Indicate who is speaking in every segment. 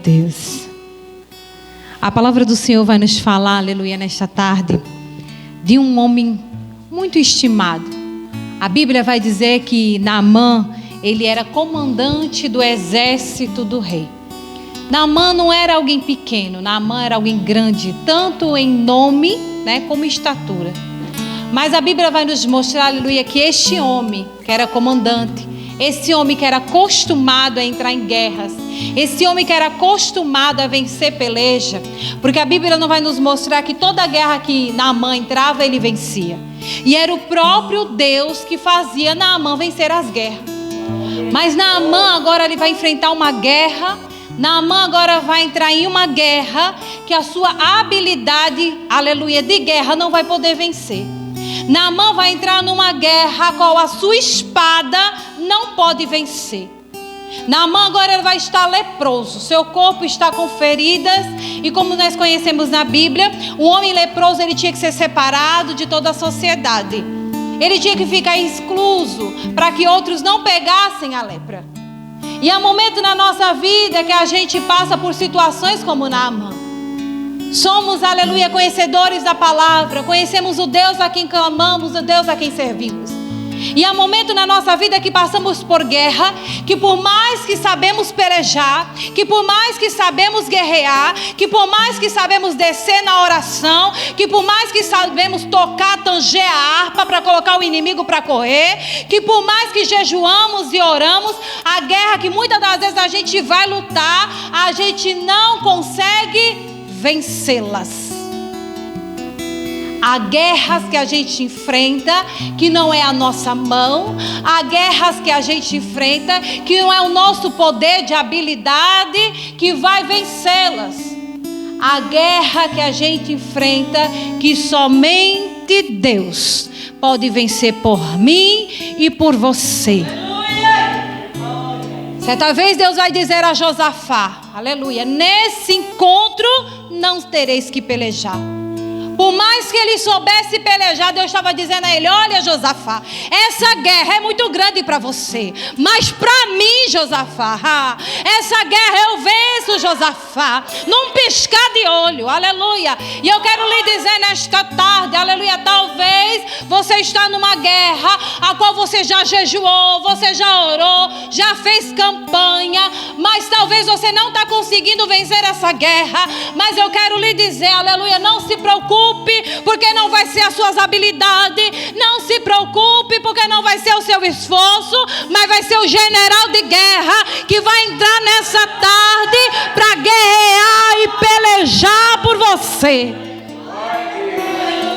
Speaker 1: Deus. A palavra do Senhor vai nos falar, aleluia, nesta tarde, de um homem muito estimado. A Bíblia vai dizer que Naamã, ele era comandante do exército do rei. Naamã não era alguém pequeno, Naamã era alguém grande, tanto em nome, como estatura. Mas a Bíblia vai nos mostrar, aleluia, que este homem que era comandante, esse homem que era acostumado a entrar em guerras, esse homem que era acostumado a vencer peleja, porque a Bíblia não vai nos mostrar que toda guerra que Naamã entrava, ele vencia. E era o próprio Deus que fazia Naamã vencer as guerras. Mas Naamã agora ele vai enfrentar uma guerra, Naamã agora vai entrar em uma guerra que a sua habilidade, aleluia, de guerra não vai poder vencer. Naamã vai entrar numa guerra a qual a sua espada não pode vencer. Naamã agora ele vai estar leproso, seu corpo está com feridas, e como nós conhecemos na Bíblia, o homem leproso ele tinha que ser separado de toda a sociedade. Ele tinha que ficar excluso para que outros não pegassem a lepra. E há momento na nossa vida que a gente passa por situações como Naamã. Somos, aleluia, conhecedores da palavra, conhecemos o Deus a quem clamamos, o Deus a quem servimos. E há momento na nossa vida que passamos por guerra, que por mais que sabemos pelejar, que por mais que sabemos guerrear, que por mais que sabemos descer na oração, que por mais que sabemos tocar, tanger a harpa para colocar o inimigo para correr, que por mais que jejuamos e oramos, a guerra que muitas das vezes a gente vai lutar, a gente não consegue vencê-las. Há guerras que a gente enfrenta que não é a nossa mão. Há guerras que a gente enfrenta que não é o nosso poder de habilidade que vai vencê-las. Há guerra que a gente enfrenta que somente Deus pode vencer por mim e por você. Certa vez Deus vai dizer a Josafá, aleluia, nesse encontro não tereis que pelejar. Por mais que ele soubesse pelejar, Deus estava dizendo a ele: olha, Josafá, essa guerra é muito grande para você, mas para mim, Josafá, essa guerra eu venço, Josafá, num piscar de olho, aleluia. E eu quero lhe dizer nesta tarde, aleluia, talvez você está numa guerra a qual você já jejuou, você já orou, já fez campanha, mas talvez você não está conseguindo vencer essa guerra. Mas eu quero lhe dizer, aleluia, não se preocupe, porque não vai ser as suas habilidades, não se preocupe, porque não vai ser o seu esforço, mas vai ser o general de guerra que vai entrar nessa tarde para guerrear e pelejar por você.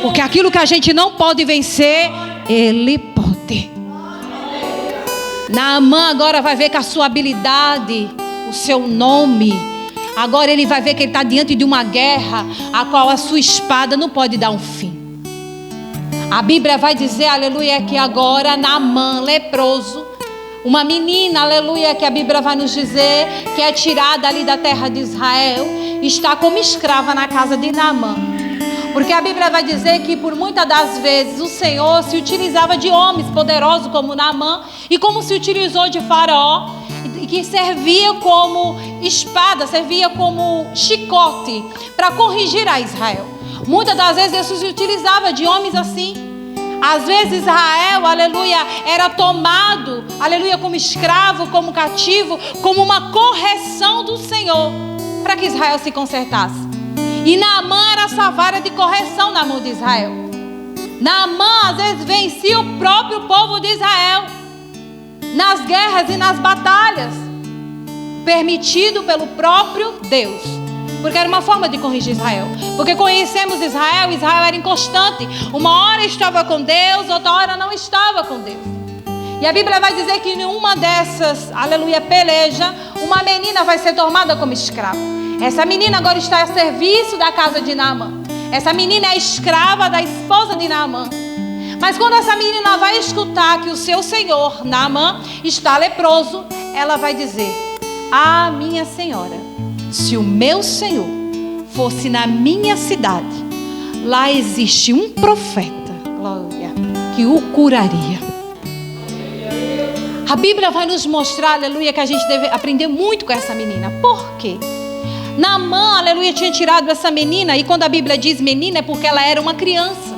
Speaker 1: Porque aquilo que a gente não pode vencer, ele pode. Naamã agora vai ver que a sua habilidade, o seu nome, agora ele vai ver que ele está diante de uma guerra a qual a sua espada não pode dar um fim. A Bíblia vai dizer, aleluia, que agora Naamã, leproso, uma menina, aleluia, que a Bíblia vai nos dizer que é tirada ali da terra de Israel, está como escrava na casa de Naamã. Porque a Bíblia vai dizer que por muitas das vezes o Senhor se utilizava de homens poderosos como Naamã, e como se utilizou de Faraó, que servia como espada, servia como chicote para corrigir a Israel. Muitas das vezes Deus se utilizava de homens assim. Às vezes Israel, aleluia, era tomado, aleluia, como escravo, como cativo, como uma correção do Senhor, para que Israel se consertasse. E Naamã era essa vara de correção na mão de Israel. Naamã às vezes vencia o próprio povo de Israel nas guerras e nas batalhas, permitido pelo próprio Deus, porque era uma forma de corrigir Israel. Porque conhecemos Israel, Israel era inconstante, uma hora estava com Deus, outra hora não estava com Deus. E a Bíblia vai dizer que em uma dessas, aleluia, peleja, uma menina vai ser tomada como escrava. Essa menina agora está a serviço da casa de Naamã. Essa menina é escrava da esposa de Naamã. Mas quando essa menina vai escutar que o seu senhor, Naamã, está leproso, ela vai dizer: ah, minha senhora, se o meu senhor fosse na minha cidade, lá existe um profeta, glória, que o curaria. A Bíblia vai nos mostrar, aleluia, que a gente deve aprender muito com essa menina. Por quê? Naamã, aleluia, tinha tirado essa menina. E quando a Bíblia diz menina, é porque ela era uma criança.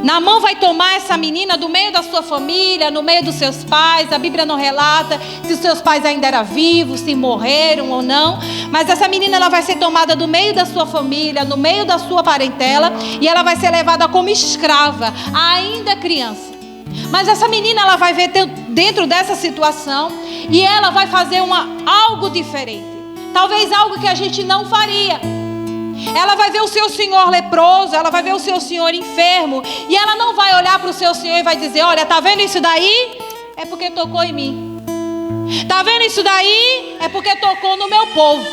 Speaker 1: Naamã vai tomar essa menina do meio da sua família, no meio dos seus pais. A Bíblia não relata se os seus pais ainda eram vivos, se morreram ou não. Mas essa menina, ela vai ser tomada do meio da sua família, no meio da sua parentela. E ela vai ser levada como escrava, ainda criança. Mas essa menina, ela vai ver dentro dessa situação, e ela vai fazer algo diferente. Talvez algo que a gente não faria. Ela vai ver o seu senhor leproso, ela vai ver o seu senhor enfermo, e ela não vai olhar para o seu senhor e vai dizer: olha, tá vendo isso daí? É porque tocou em mim. Tá vendo isso daí? É porque tocou no meu povo.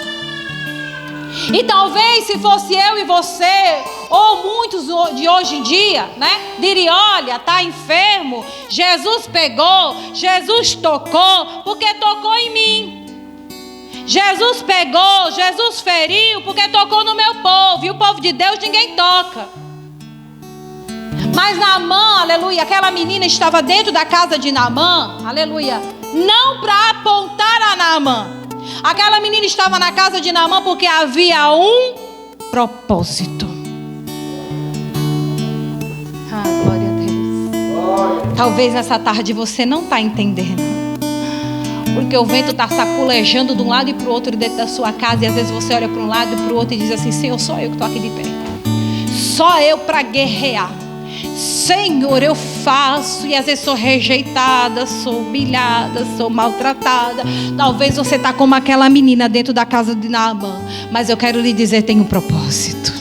Speaker 1: E talvez se fosse eu e você, ou muitos de hoje em dia, né, diria: olha, tá enfermo, Jesus pegou, Jesus tocou, porque tocou em mim. Jesus pegou, Jesus feriu, porque tocou no meu povo. E o povo de Deus ninguém toca. Mas Naamã, aleluia, aquela menina estava dentro da casa de Naamã, aleluia, não para apontar a Naamã. Aquela menina estava na casa de Naamã porque havia um propósito. Ah, glória a Deus. Talvez nessa tarde você não está entendendo. Porque o vento está saculejando de um lado e para o outro dentro da sua casa. E às vezes você olha para um lado e para o outro e diz assim: Senhor, só eu que estou aqui de pé. Só eu para guerrear. Senhor, eu faço. E às vezes sou rejeitada, sou humilhada, sou maltratada. Talvez você está como aquela menina dentro da casa de Naamã. Mas eu quero lhe dizer, tem um propósito.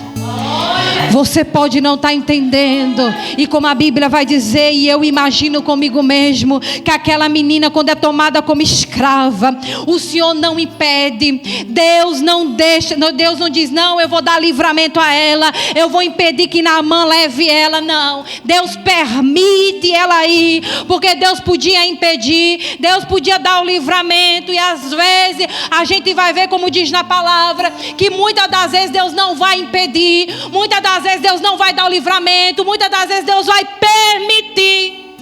Speaker 1: Você pode não estar entendendo. E como a Bíblia vai dizer, e eu imagino comigo mesmo, que aquela menina, quando é tomada como escrava, o Senhor não impede. Deus não deixa. Deus não diz: não, eu vou dar livramento a ela, eu vou impedir que Naamã leve ela. Não, Deus permite ela ir, porque Deus podia impedir, Deus podia dar o livramento. E às vezes a gente vai ver, como diz na palavra, que muitas das vezes Deus não vai impedir, muitas das vezes Deus não vai dar o livramento, muitas das vezes Deus vai permitir,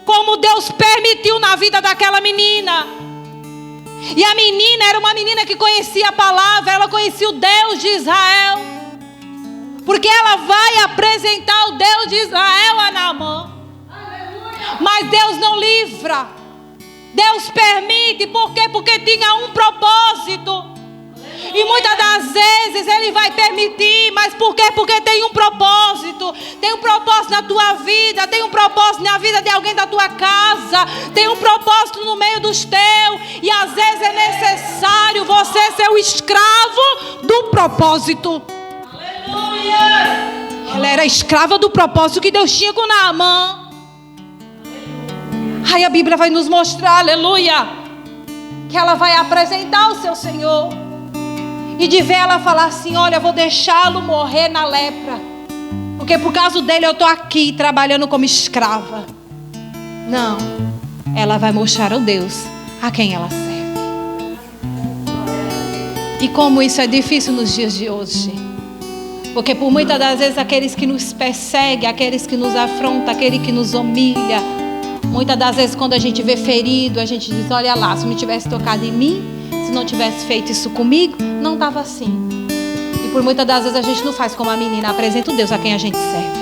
Speaker 1: como Deus permitiu na vida daquela menina. E a menina era uma menina que conhecia a palavra, ela conhecia o Deus de Israel, porque ela vai apresentar o Deus de Israel a Naamã. Mas Deus não livra, Deus permite. Por quê? Porque tinha um propósito. E muitas das vezes Ele vai permitir. Mas por quê? Porque tem um propósito. Tem um propósito na tua vida. Tem um propósito na vida de alguém da tua casa. Tem um propósito no meio dos teus. E às vezes é necessário você ser o escravo do propósito. Aleluia! Ela era escrava do propósito que Deus tinha com Naamã. Aí a Bíblia vai nos mostrar, aleluia, que ela vai apresentar o seu Senhor. E de ver ela falar assim: olha, eu vou deixá-lo morrer na lepra, porque por causa dele eu estou aqui trabalhando como escrava. Não, ela vai mostrar ao Deus a quem ela serve. E como isso é difícil nos dias de hoje. Porque por muitas das vezes aqueles que nos perseguem, aqueles que nos afrontam, aquele que nos humilha, muitas das vezes quando a gente vê ferido, a gente diz: olha lá, se não tivesse tocado em mim, se não tivesse feito isso comigo, não estava assim. E por muitas das vezes a gente não faz como a menina, apresenta o Deus a quem a gente serve.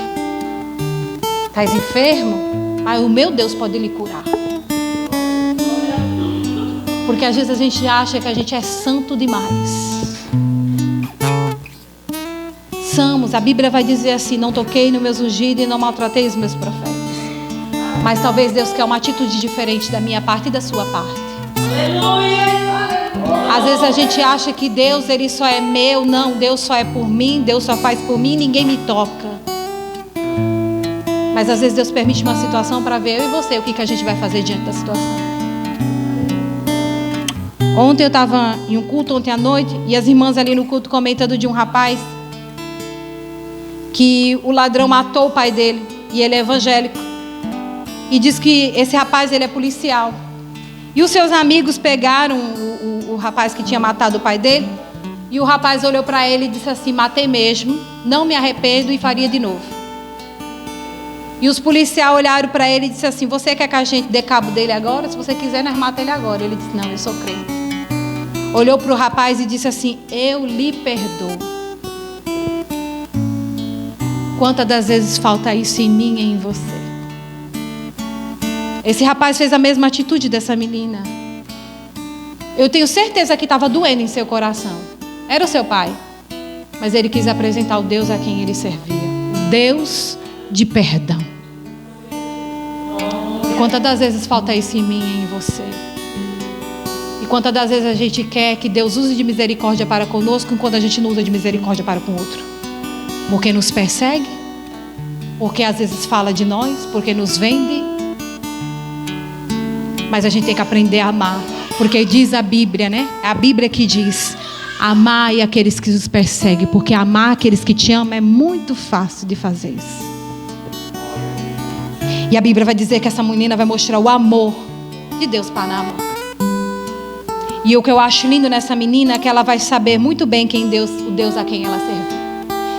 Speaker 1: Estás enfermo? Mas o meu Deus pode lhe curar. Porque às vezes a gente acha que a gente é santo demais. Somos, a Bíblia vai dizer assim: não toquei nos meus ungidos e não maltratei os meus profetas. Mas talvez Deus quer uma atitude diferente da minha parte e da sua parte. Aleluia! Às vezes a gente acha que Deus, Ele só é meu. Não, Deus só é por mim, Deus só faz por mim, ninguém me toca. Mas às vezes Deus permite uma situação para ver eu e você o que a gente vai fazer diante da situação. Ontem eu estava em um culto, ontem à noite, e as irmãs ali no culto comentando de um rapaz que o ladrão matou o pai dele, e ele é evangélico. E diz que esse rapaz, ele é policial. E os seus amigos pegaram o rapaz que tinha matado o pai dele. E o rapaz olhou para ele e disse assim: matei mesmo, não me arrependo e faria de novo. E os policiais olharam para ele e disseram assim: você quer que a gente dê cabo dele agora? Se você quiser, nós matamos ele agora. Ele disse: não, eu sou crente. olhou para o rapaz e disse assim: eu lhe perdoo. Quantas das vezes falta isso em mim e em você? Esse rapaz fez a mesma atitude dessa menina. Eu tenho certeza que estava doendo em seu coração. Era o seu pai. Mas ele quis apresentar o Deus a quem ele servia. O Deus de perdão. E quantas das vezes falta isso em mim e em você? E quantas das vezes a gente quer que Deus use de misericórdia para conosco, enquanto a gente não usa de misericórdia para com o outro? Porque nos persegue? Porque às vezes fala de nós? Porque nos vende? Mas a gente tem que aprender a amar. Porque diz a Bíblia, né? É a Bíblia que diz: amai aqueles que nos perseguem. Porque amar aqueles que te amam é muito fácil de fazer isso. E a Bíblia vai dizer que essa menina vai mostrar o amor de Deus para Naamã. E o que eu acho lindo nessa menina é que ela vai saber muito bem quem Deus, o Deus a quem ela serve.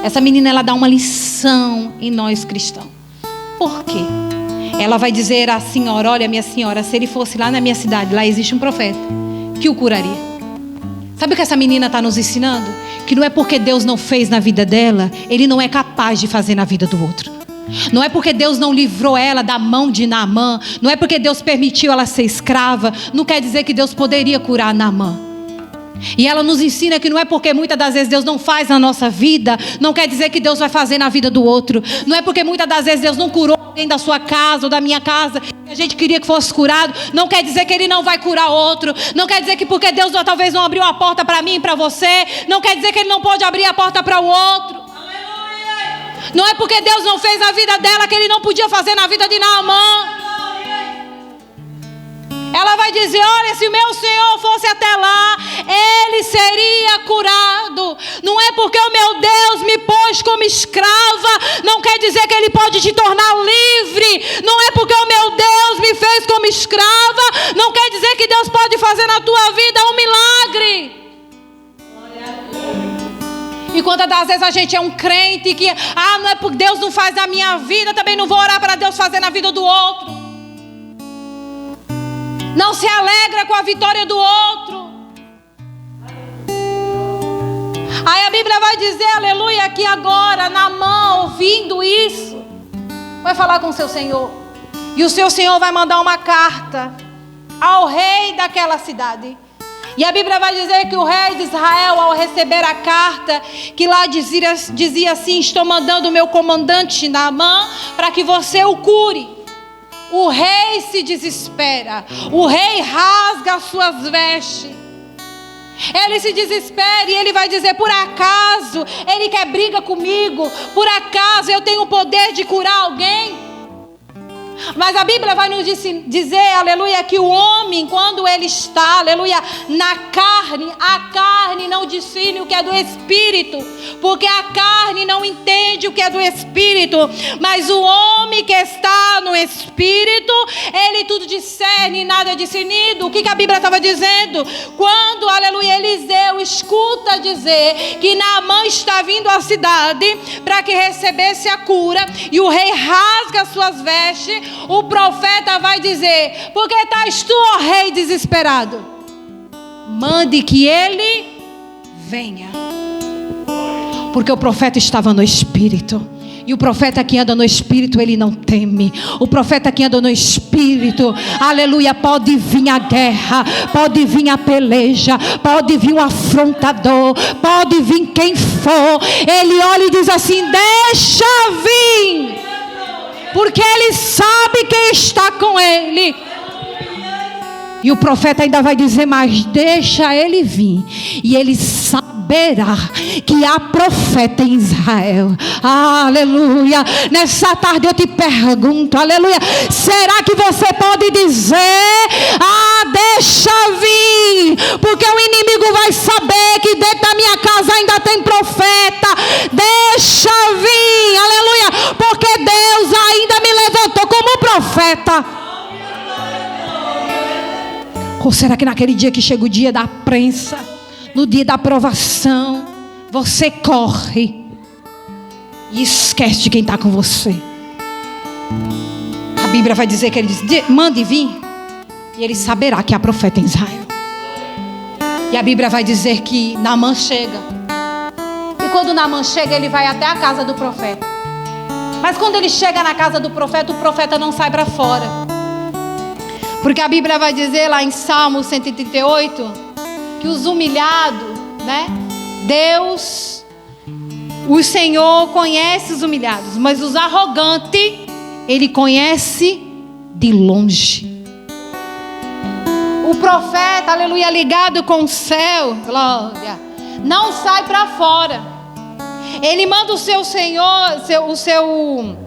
Speaker 1: Essa menina, ela dá uma lição em nós cristãos. Por quê? Ela vai dizer à senhora: olha, minha senhora, se ele fosse lá na minha cidade, lá existe um profeta que o curaria. Sabe o que essa menina está nos ensinando? Que não é porque Deus não fez na vida dela, Ele não é capaz de fazer na vida do outro. Não é porque Deus não livrou ela da mão de Naamã, não é porque Deus permitiu ela ser escrava, não quer dizer que Deus poderia curar Naamã. E ela nos ensina que não é porque muitas das vezes Deus não faz na nossa vida, não quer dizer que Deus vai fazer na vida do outro. Não é porque muitas das vezes Deus não curou alguém da sua casa ou da minha casa, que a gente queria que fosse curado, não quer dizer que Ele não vai curar outro. Não quer dizer que porque Deus talvez não abriu a porta para mim e para você, não quer dizer que Ele não pode abrir a porta para o outro. Não é porque Deus não fez na vida dela que Ele não podia fazer na vida de Naamã. Ela vai dizer: olha, se o meu Senhor fosse até lá, Ele seria curado. Não é porque o meu Deus me pôs como escrava, não quer dizer que Ele pode te tornar livre. Não é porque o meu Deus me fez como escrava, não quer dizer que Deus pode fazer na tua vida um milagre. E quantas das vezes a gente é um crente que não é porque Deus não faz na minha vida, também não vou orar para Deus fazer na vida do outro. Não se alegra com a vitória do outro. Aí a Bíblia vai dizer, aleluia, que agora Naamã, ouvindo isso, vai falar com o seu senhor. E o seu senhor vai mandar uma carta ao rei daquela cidade. E a Bíblia vai dizer que o rei de Israel, ao receber a carta, que lá dizia assim: estou mandando o meu comandante Naamã para que você o cure. O rei se desespera. O rei rasga as suas vestes. Ele se desespera e ele vai dizer: por acaso ele quer briga comigo? Por acaso eu tenho o poder de curar alguém? Mas a Bíblia vai nos dizer, aleluia, que o homem, quando ele está, aleluia, na carne, a carne não discerne o que é do Espírito, porque a carne não entende o que é do Espírito, mas o homem que está no Espírito, ele tudo discerne e nada é discernido. O que a Bíblia estava dizendo? Quando, aleluia, Eliseu escuta dizer que Naamã está vindo à cidade para que recebesse a cura, e o rei rasga as suas vestes, o profeta vai dizer: porque estás tu, ó rei, desesperado? Mande que ele venha. Porque o profeta estava no Espírito. E o profeta que anda no Espírito, ele não teme. O profeta que anda no Espírito, aleluia, pode vir a guerra, pode vir a peleja, pode vir o afrontador, pode vir quem for. Ele olha e diz assim: deixa vir, porque ele sabe quem está com ele. E o profeta ainda vai dizer: mas deixa ele vir, e ele saberá que há profeta em Israel. Aleluia. Nessa tarde eu te pergunto, aleluia, será que você pode dizer: deixa vir, porque o inimigo vai saber que dentro da minha casa ainda tem profeta. Deixa vir, aleluia, porque Deus ainda me levantou como profeta. Ou será que naquele dia que chega o dia da prensa, no dia da aprovação, você corre e esquece de quem está com você? A Bíblia vai dizer que ele diz: mande vir, e ele saberá que há profeta em Israel. E a Bíblia vai dizer que Naamã chega. E quando Naamã chega, ele vai até a casa do profeta. Mas quando ele chega na casa do profeta, o profeta não sai para fora. Porque a Bíblia vai dizer lá em Salmo 138, que os humilhados, né? Deus, o Senhor conhece os humilhados, mas os arrogantes, Ele conhece de longe. O profeta, aleluia, ligado com o céu, glória, não sai para fora. Ele manda o seu senhor, o seu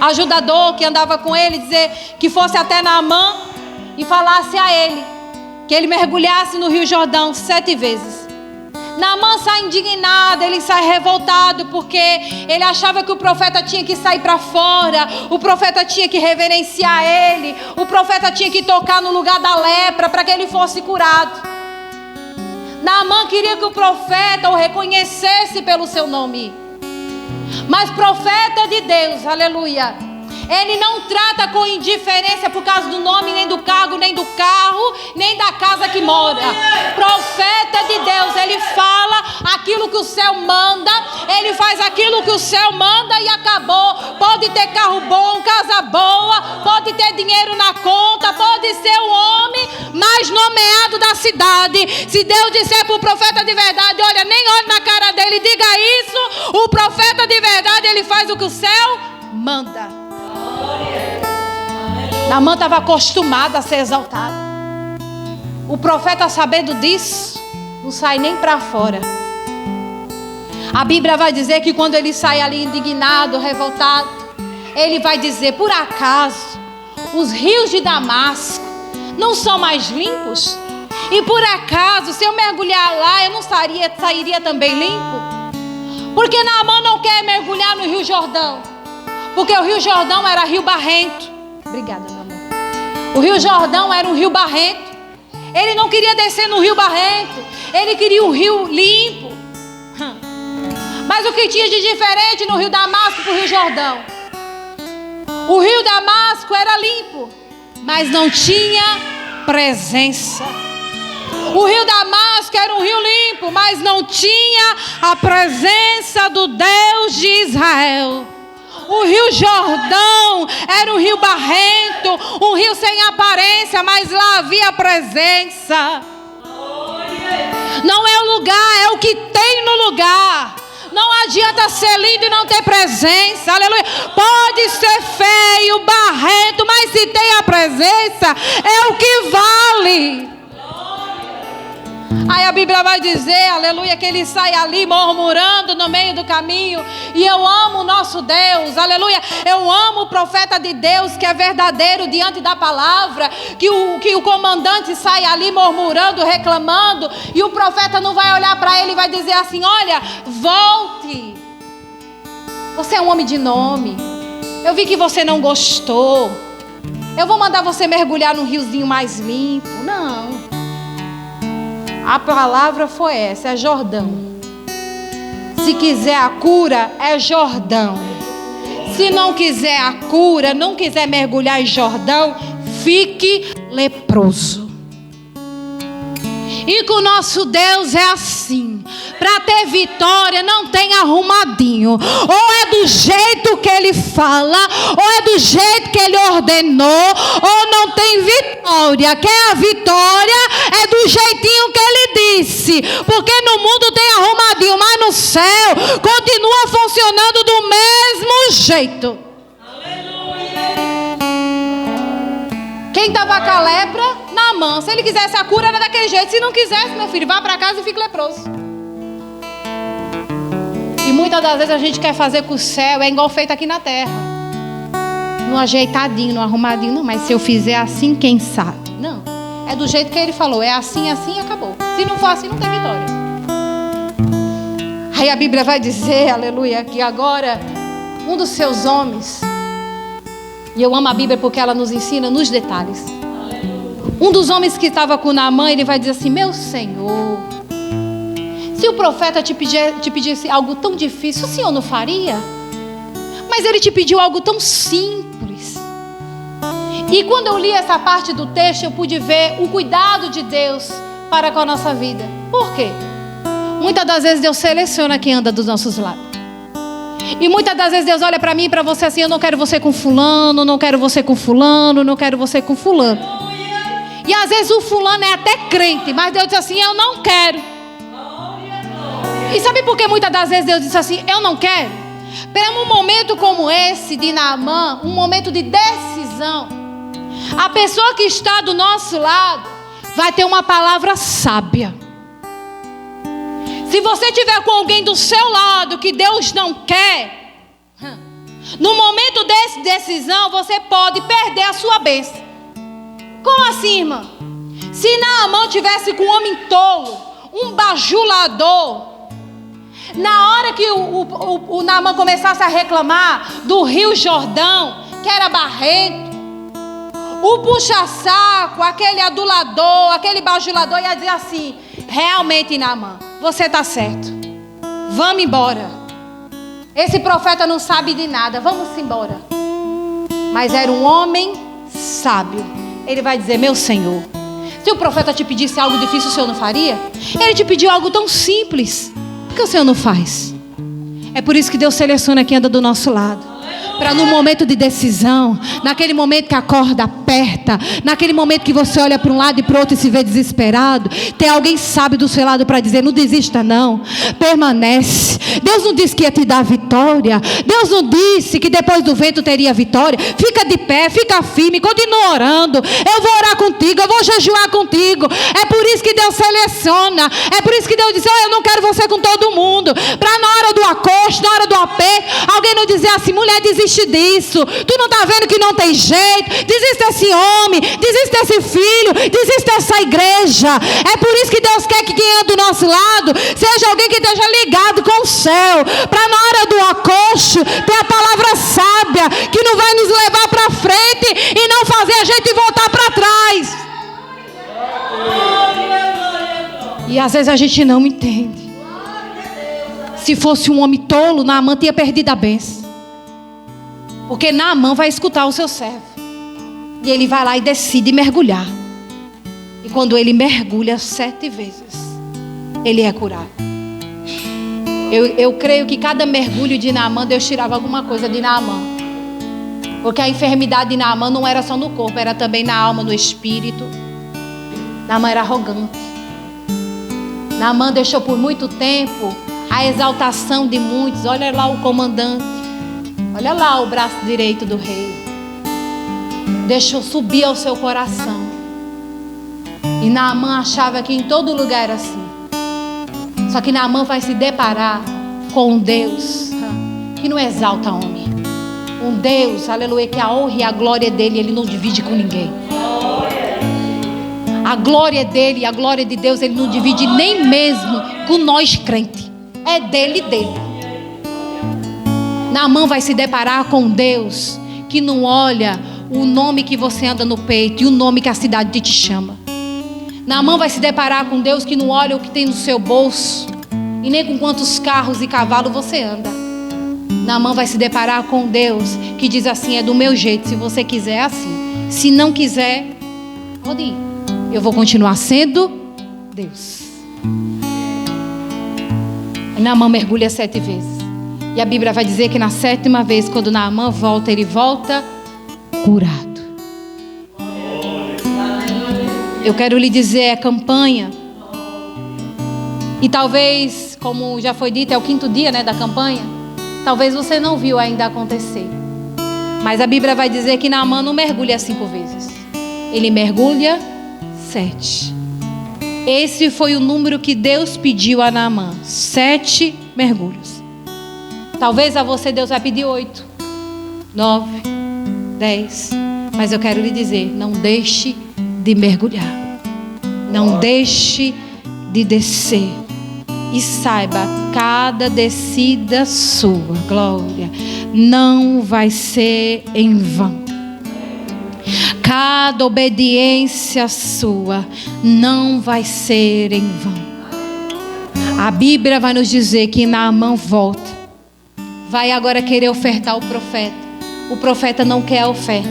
Speaker 1: ajudador que andava com ele, dizer que fosse até Naamã e falasse a ele que ele mergulhasse no Rio Jordão 7 vezes. Naamã sai indignado, ele sai revoltado, porque ele achava que o profeta tinha que sair para fora, o profeta tinha que reverenciar ele, o profeta tinha que tocar no lugar da lepra para que ele fosse curado. Naamã queria que o profeta o reconhecesse pelo seu nome. Mas profeta de Deus, aleluia, ele não trata com indiferença por causa do nome, nem do cargo, nem do carro, nem da casa que mora. Profeta de Deus, ele fala aquilo que o céu manda, ele faz aquilo que o céu manda e acabou. Pode ter carro bom, casa boa, pode ter dinheiro na conta, pode ser o homem mais nomeado da cidade. Se Deus disser para o profeta de verdade, olha, nem olhe na cara dele, diga isso, o profeta de verdade, ele faz o que o céu manda. Naamã estava acostumado a ser exaltado. O profeta, sabendo disso, não sai nem para fora. A Bíblia vai dizer que quando ele sai ali indignado, revoltado, ele vai dizer: por acaso os rios de Damasco não são mais limpos? E por acaso, se eu mergulhar lá, eu não sairia também limpo? Porque Naamã não quer mergulhar no Rio Jordão, porque o Rio Jordão era rio barrento. Obrigada, meu amor. O Rio Jordão era um rio barrento. Ele não queria descer no rio barrento, ele queria um rio limpo. Mas o que tinha de diferente no Rio Damasco para o Rio Jordão? O Rio Damasco era limpo, mas não tinha presença. O Rio Damasco era um rio limpo, mas não tinha a presença do Deus de Israel. O Rio Jordão era um rio barrento, um rio sem aparência, mas lá havia presença. Não é o lugar, é o que tem no lugar. Não adianta ser lindo e não ter presença, aleluia. Pode ser feio, barrento, mas se tem a presença, é o que vale. Aí a Bíblia vai dizer, aleluia, que ele sai ali murmurando no meio do caminho. E eu amo o nosso Deus, aleluia. Eu amo o profeta de Deus que é verdadeiro diante da palavra. Que o comandante sai ali murmurando, reclamando. E o profeta não vai olhar para ele e vai dizer assim: olha, volte. Você é um homem de nome. Eu vi que você não gostou. Eu vou mandar você mergulhar num riozinho mais limpo. Não. A palavra foi essa, é Jordão. Se quiser a cura, é Jordão. Se não quiser a cura, não quiser mergulhar em Jordão, fique leproso. E com o nosso Deus é assim. Para ter vitória não tem arrumadinho. Ou é do jeito que ele fala, ou é do jeito que ele ordenou, ou não tem vitória. Quer a vitória é do jeitinho que ele disse. Porque no mundo tem arrumadinho, mas no céu continua funcionando do mesmo jeito. Quem estava com a lepra? Naamã. Se ele quisesse a cura, era daquele jeito. Se não quisesse, meu filho, vá para casa e fique leproso. E muitas das vezes a gente quer fazer com o céu, é igual feito aqui na terra. No ajeitadinho, no arrumadinho. Não, mas se eu fizer assim, quem sabe? Não, é do jeito que ele falou. É assim, assim e acabou. Se não for assim, não tem vitória. Aí a Bíblia vai dizer, aleluia, que agora um dos seus homens... E eu amo a Bíblia porque ela nos ensina nos detalhes. Um dos homens que estava com Naamã, ele vai dizer assim: meu Senhor, se o profeta te pedisse algo tão difícil, o Senhor não faria? Mas ele te pediu algo tão simples. E quando eu li essa parte do texto, eu pude ver o cuidado de Deus para com a nossa vida. Por quê? Muitas das vezes Deus seleciona quem anda dos nossos lados. E muitas das vezes Deus olha para mim e para você assim: eu não quero você com fulano, não quero você com fulano, não quero você com fulano. E às vezes o fulano é até crente, mas Deus diz assim: eu não quero. E sabe por que muitas das vezes Deus diz assim: eu não quero? Para um momento como esse de Naamã, um momento de decisão, a pessoa que está do nosso lado vai ter uma palavra sábia. Se você tiver com alguém do seu lado que Deus não quer, no momento dessa decisão você pode perder a sua bênção. Como assim, irmã? Se Naamã tivesse com um homem tolo, um bajulador, na hora que o Naamã começasse a reclamar do Rio Jordão, que era barrento, o puxa-saco, aquele adulador, aquele bajulador ia dizer assim: realmente, Naamã, você está certo, vamos embora. Esse profeta não sabe de nada, vamos embora. Mas era um homem sábio. Ele vai dizer: meu Senhor, se o profeta te pedisse algo difícil, o Senhor não faria? Ele te pediu algo tão simples, por que o Senhor não faz? É por isso que Deus seleciona quem anda do nosso lado. Para no momento de decisão, naquele momento que a corda aperta, naquele momento que você olha para um lado e para o outro e se vê desesperado, tem alguém sábio do seu lado para dizer: não desista não, permanece. Deus não disse que ia te dar vitória. Deus não disse que depois do vento teria vitória. Fica de pé, fica firme, continua orando. Eu vou orar contigo, eu vou jejuar contigo. É por isso que Deus seleciona. É por isso que Deus diz: eu não quero você com todo mundo, para na hora do acosto, na hora do aperto, alguém não dizer assim: mulher, desiste disso, tu não está vendo que não tem jeito, desiste desse homem, desiste desse filho, desiste dessa igreja. É por isso que Deus quer que quem anda do nosso lado seja alguém que esteja ligado com o céu, para na hora do acosto ter a palavra sábia, que não vai nos levar para frente e não fazer a gente voltar para trás. E às vezes a gente não entende. Se fosse um homem tolo, Naamã tinha perdido a bênção. Porque Naamã vai escutar o seu servo. E ele vai lá e decide mergulhar. E quando ele mergulha 7 vezes, ele é curado. Eu creio que cada mergulho de Naamã, Deus tirava alguma coisa de Naamã. Porque a enfermidade de Naamã não era só no corpo, era também na alma, no espírito. Naamã era arrogante. Naamã deixou por muito tempo a exaltação de muitos. Olha lá o comandante. Olha lá o braço direito do rei. Deixou subir ao seu coração. E Naamã achava que em todo lugar era assim. Só que Naamã vai se deparar com um Deus que não exalta homem. Um Deus, aleluia, que a honra e a glória dele ele não divide com ninguém. A glória dele e a glória de Deus ele não divide nem mesmo com nós crentes. É dele e dele. Naamã vai se deparar com Deus que não olha o nome que você anda no peito e o nome que a cidade te chama. Naamã vai se deparar com Deus que não olha o que tem no seu bolso e nem com quantos carros e cavalos você anda. Naamã vai se deparar com Deus que diz assim: é do meu jeito, se você quiser é assim. Se não quiser, pode ir. Eu vou continuar sendo Deus. Naamã mergulha 7 vezes. E a Bíblia vai dizer que na 7ª vez, quando Naamã volta, ele volta curado. Eu quero lhe dizer, é campanha. E talvez, como já foi dito, é o 5º dia, da campanha. Talvez você não viu ainda acontecer. Mas a Bíblia vai dizer que Naamã não mergulha 5 vezes. Ele mergulha 7. Esse foi o número que Deus pediu a Naamã. 7 mergulhos. Talvez a você Deus vai pedir 8, 9, 10. Mas eu quero lhe dizer, não deixe de mergulhar. Não deixe de descer. E saiba, cada descida sua, glória, não vai ser em vão. Cada obediência sua não vai ser em vão. A Bíblia vai nos dizer que Naamã volta. Vai agora querer ofertar o profeta. O profeta não quer a oferta.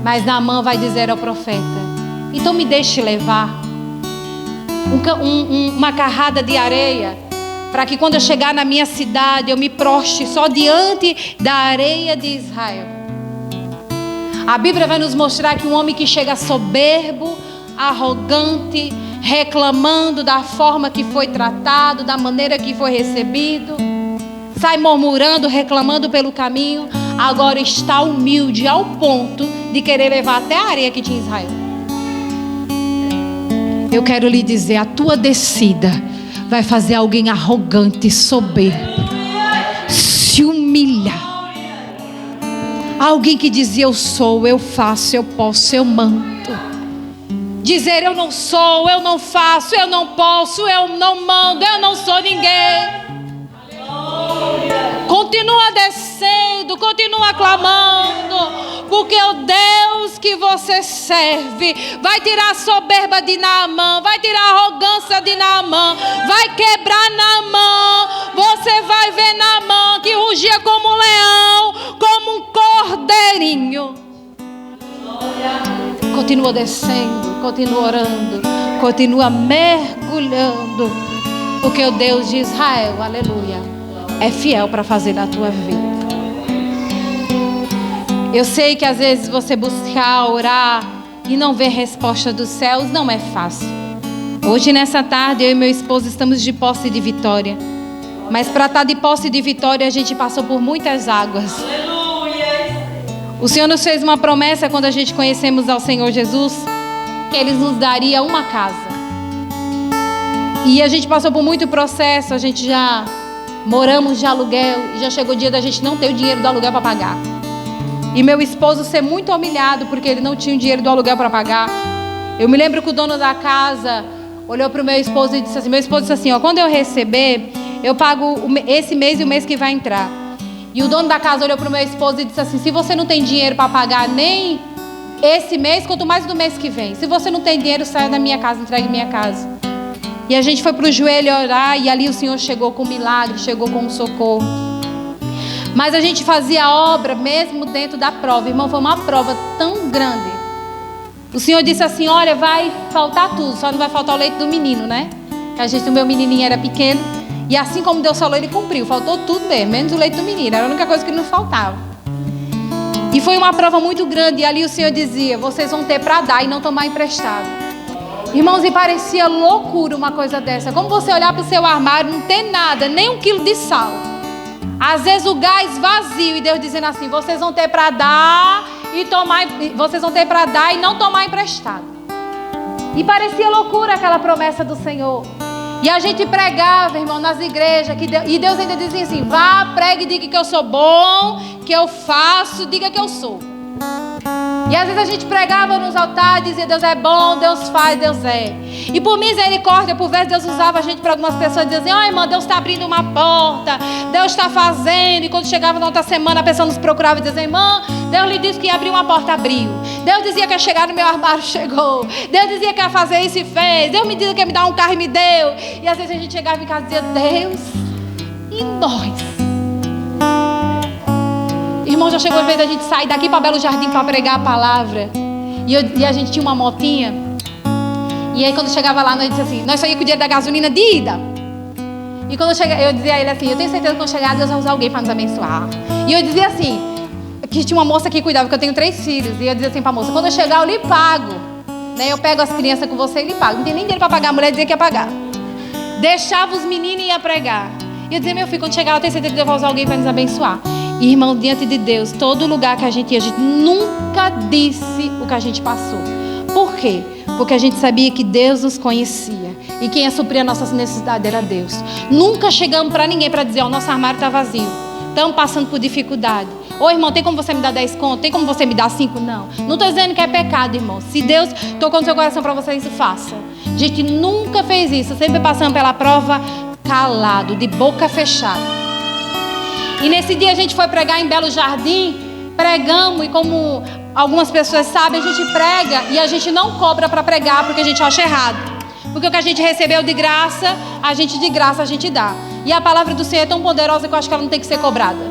Speaker 1: Mas Naamã vai dizer ao profeta: então me deixe levar. uma carrada de areia, para que quando eu chegar na minha cidade, eu me prostre só diante da areia de Israel. A Bíblia vai nos mostrar que um homem que chega soberbo, arrogante, reclamando da forma que foi tratado, da maneira que foi recebido, sai murmurando, reclamando pelo caminho, agora está humilde ao ponto de querer levar até a areia que tinha em Israel. Eu quero lhe dizer, a tua descida vai fazer alguém arrogante, soberbo, se humilhar. Alguém que dizia eu sou, eu faço, eu posso, eu mando. Dizer eu não sou, eu não faço, eu não posso, eu não mando, eu não sou ninguém. Continua descendo, continua clamando, porque o Deus que você serve vai tirar a soberba de Naamã, vai tirar a arrogância de Naamã, vai quebrar Naamã. Você vai ver Naamã que rugia como um leão, como um cordeirinho. Continua descendo, continua orando, continua mergulhando, porque o Deus de Israel, aleluia, é fiel para fazer na tua vida. Eu sei que às vezes você buscar orar e não ver resposta dos céus não é fácil. Hoje nessa tarde eu e meu esposo estamos de posse de vitória. Mas para estar de posse de vitória a gente passou por muitas águas. O Senhor nos fez uma promessa quando a gente conhecemos ao Senhor Jesus, que Ele nos daria uma casa. E a gente passou por muito processo, a gente já moramos de aluguel e já chegou o dia da gente não ter o dinheiro do aluguel para pagar. E meu esposo ser muito humilhado porque ele não tinha o dinheiro do aluguel para pagar. Eu me lembro que o dono da casa olhou para o meu esposo e disse assim, meu esposo disse assim, ó, quando eu receber, eu pago esse mês e o mês que vai entrar. E o dono da casa olhou para o meu esposo e disse assim, se você não tem dinheiro para pagar nem esse mês, quanto mais do mês que vem. Se você não tem dinheiro, saia da minha casa, entregue minha casa. E a gente foi para o joelho orar e ali o Senhor chegou com um milagre, chegou com um socorro. Mas a gente fazia a obra mesmo dentro da prova. Irmão, foi uma prova tão grande. O Senhor disse assim, olha, vai faltar tudo, só não vai faltar o leite do menino, né? Que o meu menininho era pequeno. E assim como Deus falou, Ele cumpriu. Faltou tudo mesmo, menos o leite do menino. Era a única coisa que não faltava. E foi uma prova muito grande. E ali o Senhor dizia, vocês vão ter para dar e não tomar emprestado. Irmãos, e parecia loucura uma coisa dessa. Como você olhar para o seu armário, não tem nada, nem 1 quilo de sal. Às vezes o gás vazio e Deus dizendo assim, vocês vão ter para dar e tomar, vocês vão ter para dar e não tomar emprestado. E parecia loucura aquela promessa do Senhor. E a gente pregava, irmão, nas igrejas, e Deus ainda dizia assim, vá, pregue e diga que eu sou bom, que eu faço, diga que eu sou. E às vezes a gente pregava nos altares, dizia Deus é bom, Deus faz, Deus é. E por misericórdia, por vezes Deus usava a gente para algumas pessoas e dizia assim, ó irmã, Deus está abrindo uma porta, Deus está fazendo. E quando chegava na outra semana a pessoa nos procurava e dizia, irmã, Deus lhe disse que ia abrir uma porta, abriu. Deus dizia que ia chegar no meu armário, chegou. Deus dizia que ia fazer isso e fez. Deus me disse que ia me dar um carro e me deu. E às vezes a gente chegava em casa e dizia, Deus, e nós? Irmão, já chegou a vez da gente sair daqui para Belo Jardim para pregar a palavra. E a gente tinha uma motinha. E aí quando chegava lá, nós dizia assim, nós só ia com o dinheiro da gasolina de ida. E quando eu dizia a ele assim, eu tenho certeza que quando chegar Deus vai usar alguém para nos abençoar. E eu dizia assim, que tinha uma moça que cuidava, porque eu tenho 3 filhos. E eu dizia assim para a moça, quando eu chegar eu lhe pago. Né? Eu pego as crianças com você e lhe pago. Não tem nem dinheiro para pagar, a mulher dizia que ia pagar. Deixava os meninos e ia pregar. E eu dizia, meu filho, quando chegar eu tenho certeza que Deus vai usar alguém para nos abençoar. E, irmão, diante de Deus, todo lugar que a gente ia, a gente nunca disse o que a gente passou. Por quê? Porque a gente sabia que Deus nos conhecia. E quem ia suprir a nossa necessidade era Deus. Nunca chegamos para ninguém para dizer, ó, o nosso armário está vazio. Estamos passando por dificuldade. Ô, irmão, tem como você me dar 10 contos? Tem como você me dar 5? Não. Não estou dizendo que é pecado, irmão. Se Deus tocou no seu coração para você, isso faça. A gente nunca fez isso. Sempre passando pela prova calado, de boca fechada. E nesse dia a gente foi pregar em Belo Jardim, pregamos e como algumas pessoas sabem, a gente prega e a gente não cobra para pregar porque a gente acha errado. Porque o que a gente recebeu de graça a gente dá. E a palavra do Senhor é tão poderosa que eu acho que ela não tem que ser cobrada.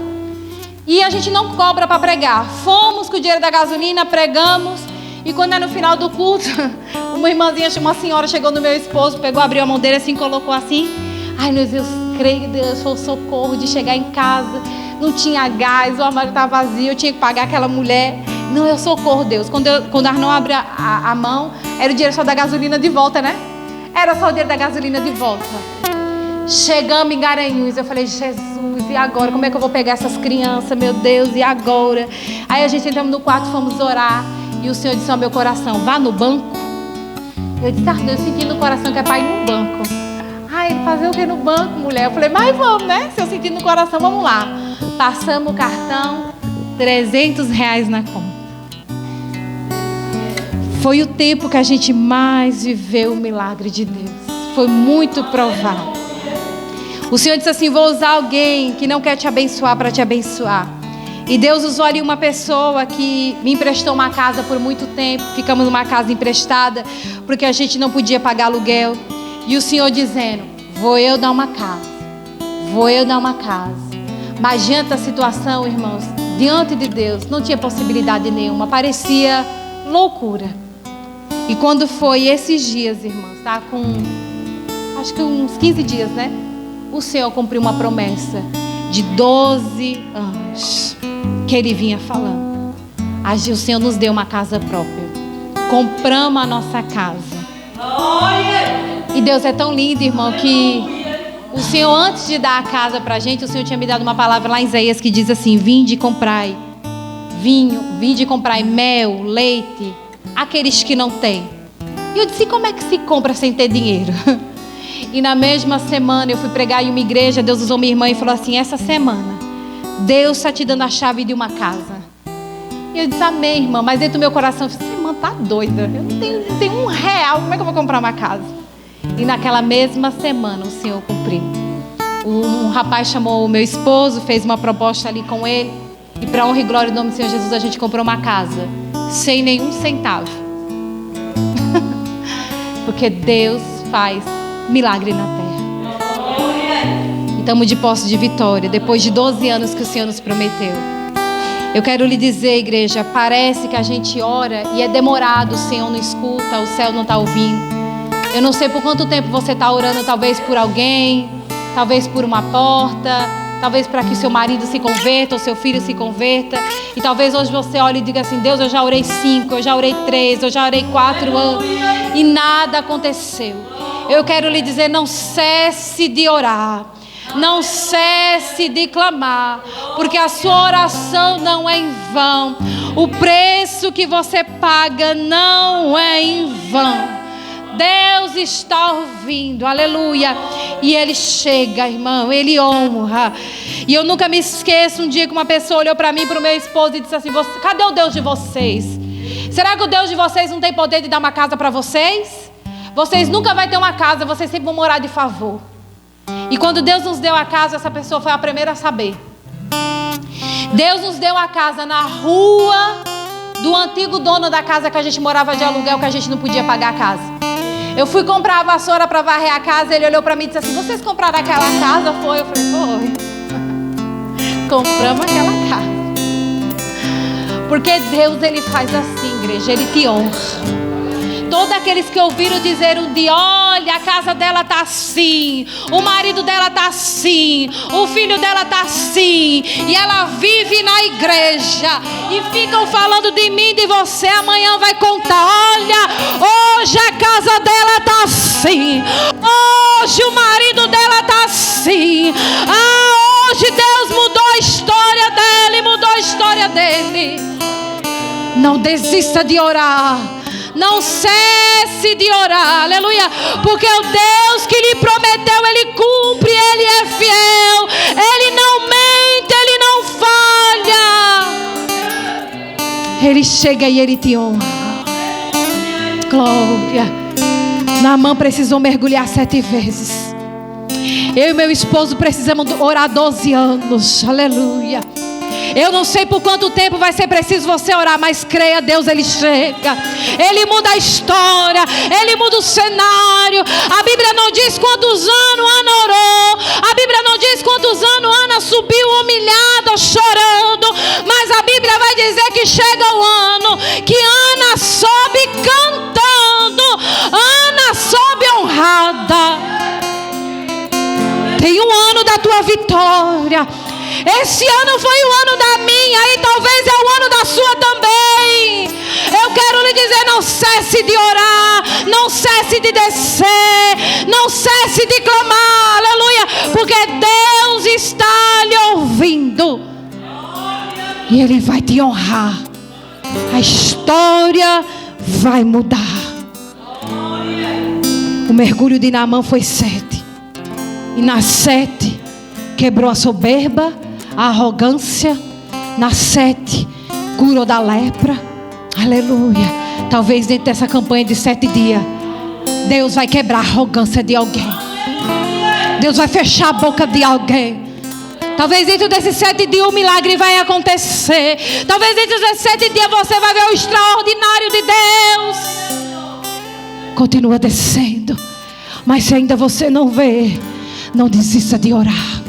Speaker 1: E a gente não cobra para pregar. Fomos com o dinheiro da gasolina, pregamos. E quando é no final do culto, Uma irmãzinha, uma senhora chegou no meu esposo, pegou, abriu a mão dele assim, colocou assim. Ai, meu Deus, creio que Deus foi o socorro de chegar em casa. Não tinha gás, o armário estava vazio, eu tinha que pagar aquela mulher. Não, eu socorro, Deus. Quando Arnon abre a mão, era o dinheiro só da gasolina de volta, né? Era só o dinheiro da gasolina de volta. Chegamos em Garanhuns, eu falei, Jesus, e agora? Como é que eu vou pegar essas crianças, meu Deus, e agora? Aí a gente entramos no quarto, fomos orar, e o Senhor disse ao meu coração, vá no banco. Eu disse, eu senti no coração que é para ir no banco. Ah, ele fazer o que no banco, mulher? Eu falei, mas vamos, né? Se eu sentir no coração, vamos lá. Passamos o cartão, R$300 na conta. Foi o tempo que a gente mais viveu o milagre de Deus. Foi muito provável. O Senhor disse assim, vou usar alguém que não quer te abençoar para te abençoar. E Deus usou ali uma pessoa que me emprestou uma casa por muito tempo. Ficamos numa casa emprestada, porque a gente não podia pagar aluguel. E o Senhor dizendo, vou eu dar uma casa. Vou eu dar uma casa. Mas diante da situação, irmãos, diante de Deus, não tinha possibilidade nenhuma. Parecia loucura. E quando foi esses dias, irmãos, tá? Acho que uns 15 dias, né? O Senhor cumpriu uma promessa de 12 anos que Ele vinha falando. O Senhor nos deu uma casa própria. Compramos a nossa casa. E Deus é tão lindo, irmão, que o Senhor, antes de dar a casa pra gente, o Senhor tinha me dado uma palavra lá em Isaías que diz assim, vinde e comprai vinho, vinde e comprai mel, leite, aqueles que não têm. E eu disse, como é que se compra sem ter dinheiro? E na mesma semana eu fui pregar em uma igreja, Deus usou minha irmã e falou assim, essa semana Deus está te dando a chave de uma casa. E eu disse, amém, irmã, mas dentro do meu coração eu disse, irmã, tá doida, eu não tenho R$1, como é que eu vou comprar uma casa? E naquela mesma semana o Senhor cumpriu. Um rapaz chamou o meu esposo, fez uma proposta ali com ele, e para honra e glória do nome do Senhor Jesus, a gente comprou uma casa sem nenhum centavo. Porque Deus faz milagre na terra. E estamos de posse de vitória, depois de 12 anos que o Senhor nos prometeu. Eu quero lhe dizer, igreja, parece que a gente ora e é demorado, o Senhor não escuta, o céu não está ouvindo. Eu não sei por quanto tempo você está orando, talvez por alguém, talvez por uma porta, talvez para que o seu marido se converta, ou seu filho se converta. E talvez hoje você olhe e diga assim, Deus, eu já orei 5, eu já orei 3, eu já orei 4 anos e nada aconteceu. Eu quero lhe dizer, não cesse de orar. Não cesse de clamar, porque a sua oração não é em vão. O preço que você paga não é em vão. Deus está ouvindo, aleluia. E Ele chega, irmão, Ele honra. E eu nunca me esqueço um dia que uma pessoa olhou para mim e para o meu esposo e disse assim, cadê o Deus de vocês? Será que o Deus de vocês não tem poder de dar uma casa para vocês? Vocês nunca vão ter uma casa, vocês sempre vão morar de favor. E quando Deus nos deu a casa, essa pessoa foi a primeira a saber. Deus nos deu a casa na rua do antigo dono da casa que a gente morava de aluguel, que a gente não podia pagar a casa. Eu fui comprar a vassoura para varrer a casa, ele olhou para mim e disse assim, vocês compraram aquela casa? Foi? Eu falei, foi. Compramos aquela casa. Porque Deus, Ele faz assim, igreja, Ele te honra. Todos aqueles que ouviram dizer um dia, olha, a casa dela está assim, o marido dela está assim, o filho dela está assim, e ela vive na igreja, e ficam falando de mim e de você, amanhã vai contar, olha, hoje a casa dela está assim, hoje o marido dela está assim, hoje Deus mudou a história dela e mudou a história dele. Não desista de orar. Não cesse de orar, aleluia, porque o Deus que lhe prometeu, Ele cumpre, Ele é fiel, Ele não mente, Ele não falha, Ele chega e Ele te honra. Glória. Naamã precisou mergulhar 7 vezes. Eu e meu esposo precisamos orar 12 anos, aleluia. Eu não sei por quanto tempo vai ser preciso você orar, mas creia, Deus, Ele chega. Ele muda a história, Ele muda o cenário. A Bíblia não diz quantos anos Ana orou. A Bíblia não diz quantos anos Ana subiu humilhada, chorando. Mas a Bíblia vai dizer que chega o ano que Ana sobe cantando, da tua vitória. Esse ano foi o ano da minha e talvez é o ano da sua também. Eu quero lhe dizer, não cesse de orar, não cesse de descer, não cesse de clamar, aleluia, porque Deus está lhe ouvindo e Ele vai te honrar. A história vai mudar. O mergulho de Naamã foi 7, e nas 7 quebrou a soberba, a arrogância. Na 7 curou da lepra. Aleluia. Talvez dentro dessa campanha de 7 dias, Deus vai quebrar a arrogância de alguém. Deus vai fechar a boca de alguém. Talvez dentro desses 7 dias um milagre vai acontecer. Talvez dentro desses 7 dias você vai ver o extraordinário de Deus. Continua descendo. Mas se ainda você não vê, não desista de orar.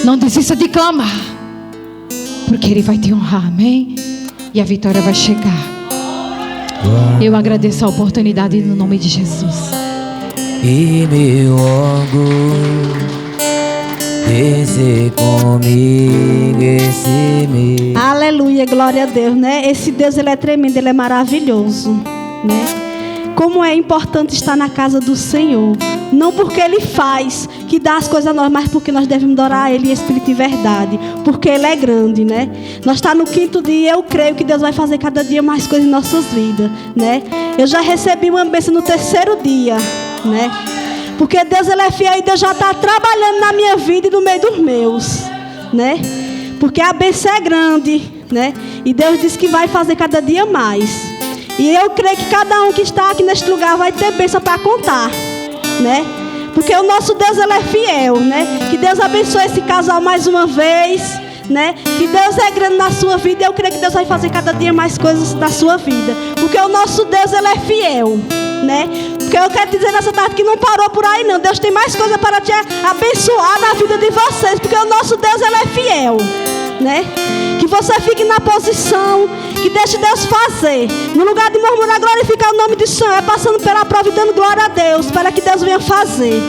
Speaker 1: Não desista de clamar. Porque Ele vai te honrar, amém? E a vitória vai chegar. Eu agradeço a oportunidade no nome de Jesus.
Speaker 2: E meu orgulho descer comigo esse mês.
Speaker 3: Aleluia, glória a Deus, né? Esse Deus, Ele é tremendo, Ele é maravilhoso, né? Como é importante estar na casa do Senhor. Não porque Ele faz, que dá as coisas a nós, mas porque nós devemos adorar a Ele em espírito e verdade. Porque Ele é grande, né? Nós estamos no 5º dia, eu creio que Deus vai fazer cada dia mais coisas em nossas vidas, né? Eu já recebi uma bênção no 3º dia, né? Porque Deus, Ele é fiel e Deus já está trabalhando na minha vida e no meio dos meus, né? Porque a bênção é grande, né? E Deus disse que vai fazer cada dia mais. E eu creio que cada um que está aqui neste lugar vai ter bênção para contar, né? Porque o nosso Deus, Ele é fiel, né? Que Deus abençoe esse casal mais uma vez, né? Que Deus é grande na sua vida e eu creio que Deus vai fazer cada dia mais coisas na sua vida. Porque o nosso Deus, Ele é fiel, né? Porque eu quero dizer nessa tarde que não parou por aí não. Deus tem mais coisa para te abençoar na vida de vocês. Porque o nosso Deus, Ele é fiel, né? Que você fique na posição, que deixe Deus fazer. No lugar de murmurar, glorificar o nome do Senhor, é passando pela prova e dando glória a Deus, para que Deus venha fazer,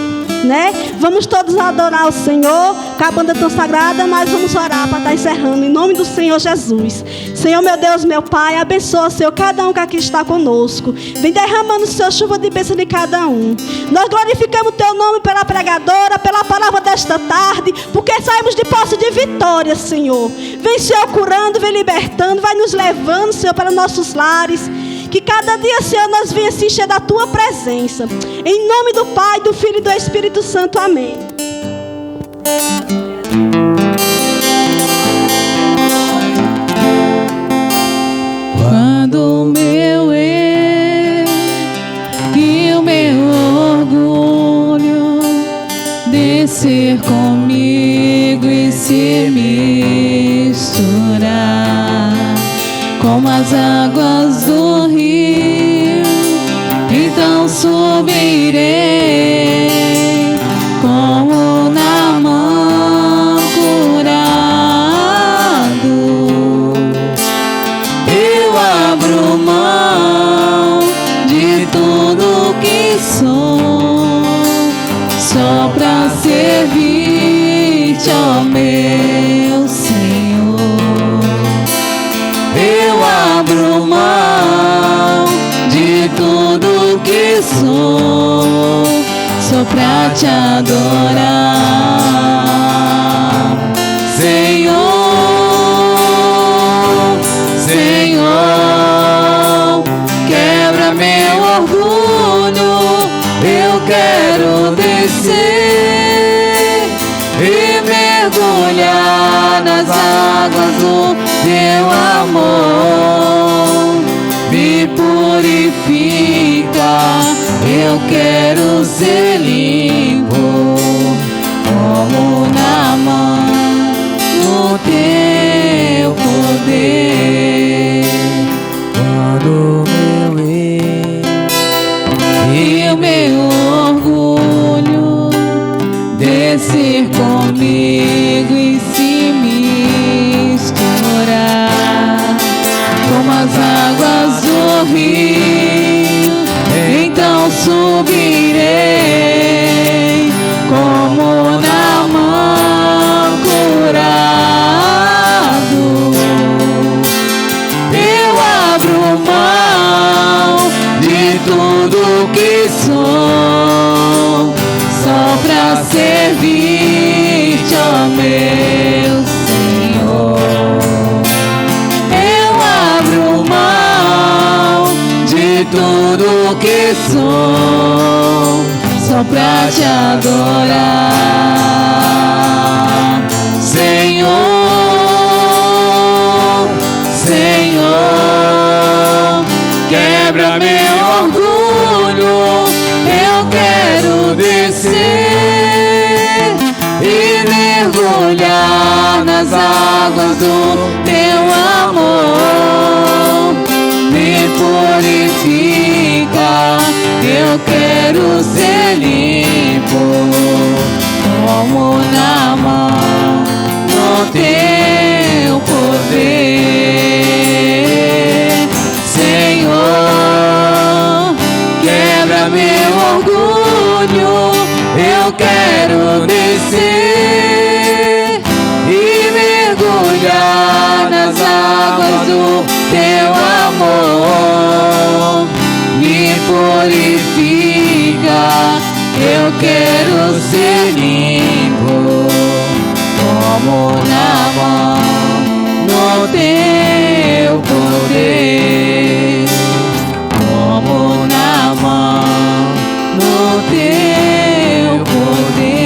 Speaker 3: né? Vamos todos adorar o Senhor com a banda tão sagrada. Nós vamos orar para estar encerrando em nome do Senhor Jesus. Senhor, meu Deus, meu Pai, abençoa, Senhor, cada um que aqui está conosco. Vem derramando, Senhor, chuva de bênção de cada um. Nós glorificamos o Teu nome pela pregadora, pela palavra desta tarde, porque saímos de posse de vitória, Senhor. Vem, Senhor, curando, vem libertando, vai nos levando, Senhor, para nossos lares. Que cada dia, Senhor, nós venhamos se encher da Tua presença. Em nome do Pai, do Filho e do Espírito Santo. Amém.
Speaker 4: Quando o meu eu e o meu orgulho descer comigo e se misturar como as águas do rio, então subirei como Naamã curado. Eu abro mão de tudo que sou, só pra servir-te, ó meu Senhor. Eu abro mão de tudo que sou, só pra te adorar, Senhor, Senhor. Quebra meu orgulho, eu quero descer e mergulhar nas águas do Teu amor. Me purifica, eu quero ser limpo como Naamã no Teu poder.
Speaker 2: Quando meu eu
Speaker 4: E o meu orgulho descer comigo e se misturar como as águas do rio, então subirei como Naamã que sou, só pra te adorar. Senhor, Senhor, quebra meu orgulho, eu quero descer e mergulhar nas águas do teu amor. Me purifica, eu quero ser limpo, como na mão do teu poder. Senhor, quebra meu orgulho, eu quero descer e mergulhar nas águas do teu amor. Me purifica, eu quero ser limpo, como na mão no teu poder, como na mão no teu poder.